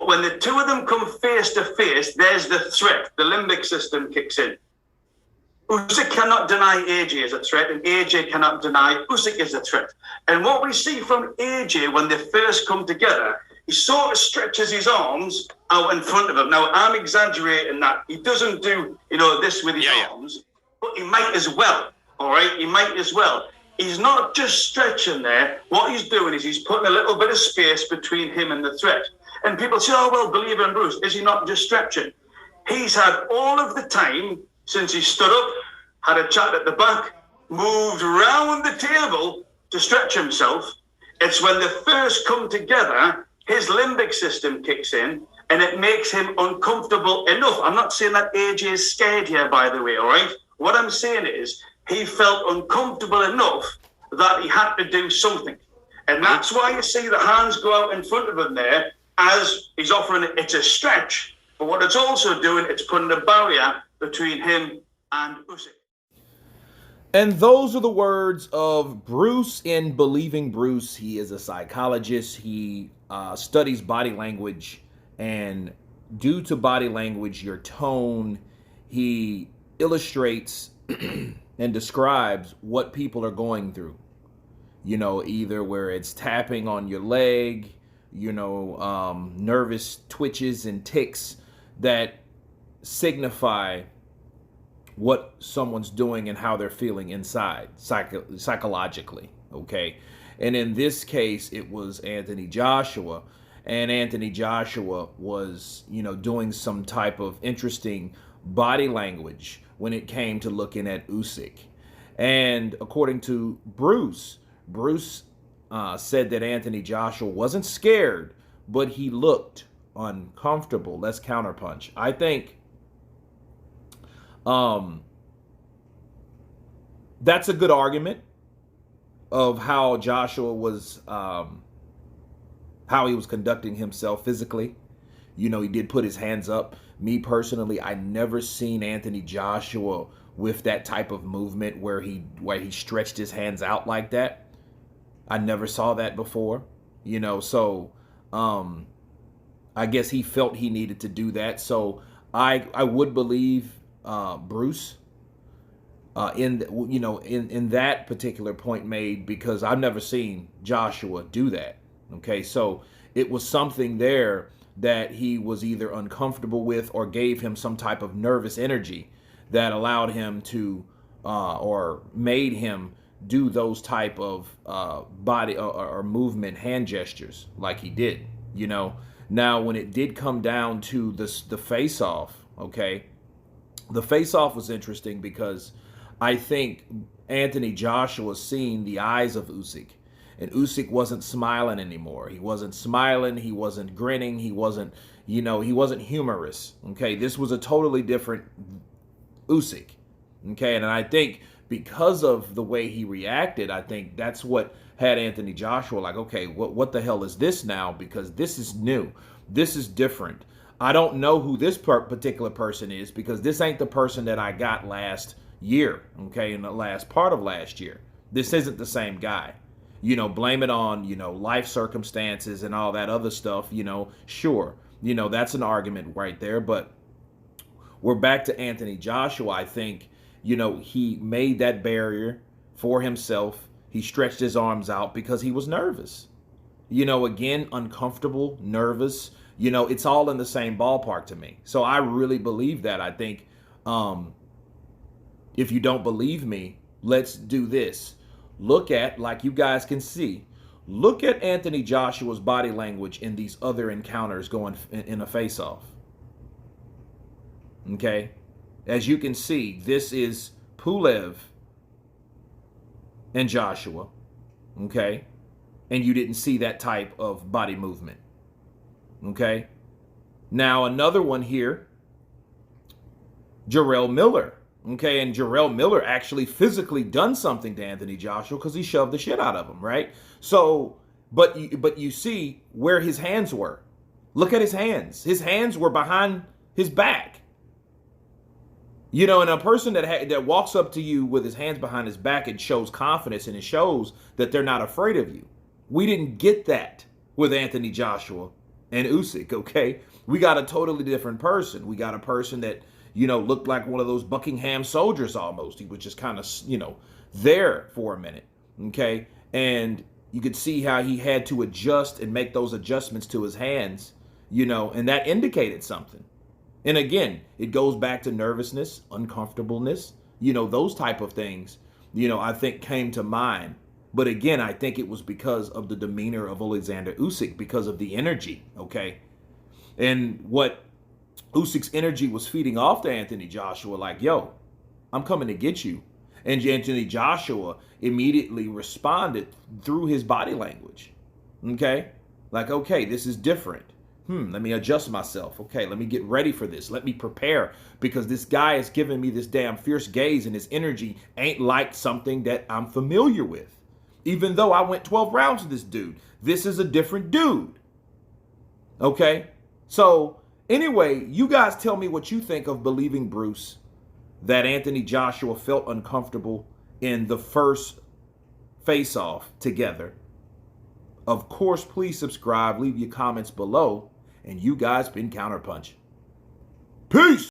when the two of them come face to face, there's the threat. The limbic system kicks in. Usyk cannot deny AJ as a threat, and AJ cannot deny Usyk as a threat. And what we see from AJ when they first come together, he sort of stretches his arms out in front of him. Now, I'm exaggerating that. He doesn't do, this with his arms, but he might as well, all right? He might as well. He's not just stretching there. What he's doing is he's putting a little bit of space between him and the threat. And people say, oh, well, Believer and Bruce, is he not just stretching? He's had all of the time since he stood up, had a chat at the back, moved around the table to stretch himself. It's when they first come together, his limbic system kicks in, and it makes him uncomfortable enough. I'm not saying that AJ is scared here, by the way, all right? What I'm saying is he felt uncomfortable enough that he had to do something. And that's why you see the hands go out in front of him there as he's offering it. It's a stretch. But what it's also doing, it's putting a barrier between him and Usyk. And those are the words of Bruce in Believing Bruce. He is a psychologist. He studies body language. And due to body language, your tone, he illustrates and describes what people are going through. Either where it's tapping on your leg, nervous twitches and tics that signify what someone's doing and how they're feeling inside psychologically. Okay. And in this case, it was Anthony Joshua, and Anthony Joshua was, doing some type of interesting body language when it came to looking at Usyk. And according to Bruce said that Anthony Joshua wasn't scared, but he looked uncomfortable. Let's counterpunch. I think that's a good argument of how Joshua was, how he was conducting himself physically. He did put his hands up. Me personally, I never seen Anthony Joshua with that type of movement where he stretched his hands out like that. I never saw that before, so I guess he felt he needed to do that. So I would believe Bruce in that particular point made, because I've never seen Joshua do that. Okay, so it was something there that he was either uncomfortable with or gave him some type of nervous energy that allowed him to or made him do those type of body or movement hand gestures like he did. Now when it did come down to the face-off, okay, the face-off was interesting because I think Anthony Joshua seen the eyes of Usyk, and Usyk wasn't smiling anymore. He wasn't smiling. He wasn't grinning. He wasn't, he wasn't humorous. Okay, this was a totally different Usyk. Okay, and I think because of the way he reacted, I think that's what had Anthony Joshua like, okay, what the hell is this now? Because this is new. This is different. I don't know who this particular person is, because this ain't the person that I got last year, okay, in the last part of last year. This isn't the same guy. Blame it on, life circumstances and all that other stuff, sure. That's an argument right there. But we're back to Anthony Joshua. I think, he made that barrier for himself. He stretched his arms out because he was nervous. Again, uncomfortable, nervous. It's all in the same ballpark to me. So I really believe that. I think if you don't believe me, let's do this. Look at, like you guys can see, look at Anthony Joshua's body language in these other encounters going in a face-off. Okay? As you can see, this is Pulev and Joshua. Okay? And you didn't see that type of body movement. Okay? Now, another one here, Jarrell Miller. Okay, and Jarrell Miller actually physically done something to Anthony Joshua because he shoved the shit out of him, right? So, but you see where his hands were. Look at his hands. His hands were behind his back. And a person that walks up to you with his hands behind his back, it shows confidence and it shows that they're not afraid of you. We didn't get that with Anthony Joshua. and Usyk, okay? We got a totally different person. We got a person that, looked like one of those Buckingham soldiers almost. He was just kind of, there for a minute, okay? And you could see how he had to adjust and make those adjustments to his hands, and that indicated something. And again, it goes back to nervousness, uncomfortableness, those type of things, I think came to mind. But again, I think it was because of the demeanor of Oleksandr Usyk, because of the energy, okay? And what Usyk's energy was feeding off to Anthony Joshua, like, yo, I'm coming to get you. And Anthony Joshua immediately responded through his body language, okay? Like, okay, this is different. Let me adjust myself. Okay, let me get ready for this. Let me prepare, because this guy is giving me this damn fierce gaze, and his energy ain't like something that I'm familiar with. Even though I went 12 rounds with this dude, this is a different dude. Okay? So, anyway, you guys tell me what you think of Believing Bruce, that Anthony Joshua felt uncomfortable in the first face-off together. Of course, please subscribe, leave your comments below, and you guys been Counterpunch. Peace!